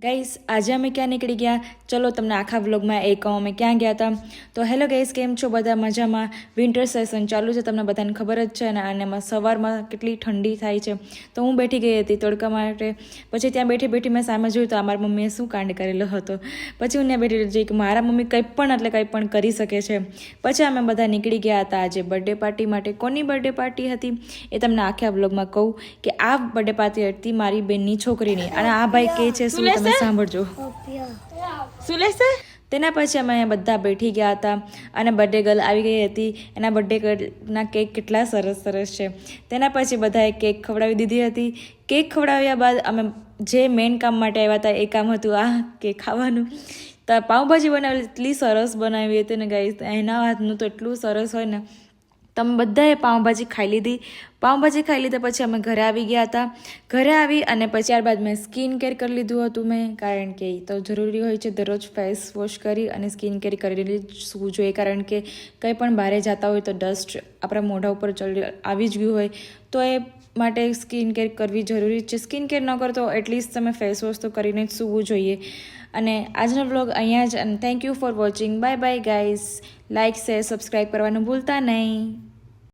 Guys આજે અમે ક્યાં નીકળી ગયા ચલો તમને આખા વ્લોગમાં એ કહું અમે ક્યાં ગયા હતા. તો હેલો ગાઈસ, કેમ છો બધા? મજામાં. વિન્ટર સેશન ચાલુ છે, તમને બધાને ખબર જ છે. અને આનેમાં સવારમાં કેટલી ઠંડી થાય છે. તો હું બેઠી ગઈ હતી તડકા માટે. પછી ત્યાં બેઠી બેઠી મેં સામે જોયું તો અમારી મમ્મીએ શું કાંડ કરેલો હતો. પછી હું ત્યાં બેઠી જોઈ કે મારા મમ્મી કંઈ પણ કરી શકે છે. પછી અમે બધા નીકળી ગયા હતા આજે બર્થડે પાર્ટી માટે. કોની બર્થડે પાર્ટી હતી એ તમને આખા વ્લોગમાં કહું કે આ બર્થડે પાર્ટી હતી મારી બેનની છોકરીની. અને આ ભાઈ કે છે શું તમે સાંભળજો શું લેશે. તેના પછી અમે અહીંયા બધા બેઠી ગયા હતા અને બર્થડે ગર્લ આવી ગઈ હતી. એના બર્થડે ગર્લના કેક કેટલા સરસ સરસ છે. તેના પછી બધાએ કેક ખવડાવી દીધી હતી. કેક ખવડાવ્યા બાદ અમે જે મેઇન કામ માટે આવ્યા હતા એ કામ હતું આ કેક ખાવાનું. તો પાઉંભાજી બનાવેલી એટલી સરસ બનાવી હતી ને ગાઈસ, એના હાથનું તો એટલું સરસ હોય ને. તમે બધાએ પાઉંભાજી ખાઈ લીધી. પાઉંભાજી ખાઈ લીધા પછી અમે ઘરે આવી ગયા હતા. ઘરે આવી અને પછી ત્યારબાદ મેં સ્કિન કેર કરી લીધું હતું મેં, કારણ કે એ તો જરૂરી હોય છે દરરોજ ફેસ વોશ કરી અને સ્કિન કેર કરી સૂવું જોઈએ. કારણ કે કંઈ પણ બહારે જતા હોય તો ડસ્ટ આપણા મોઢા ઉપર આવી જ ગયું હોય તો એ માટે સ્કિન કેર કરવી જરૂરી છે. સ્કિન કેર ન કરો તો એટલીસ્ટ તમે ફેસ વોશ તો કરીને જ સૂવું જોઈએ. અને આજનો વ્લોગ અહીંયા જ. અને thank you for watching. Bye bye guys. Like share subscribe કરવાનું ભૂલતા નહીં.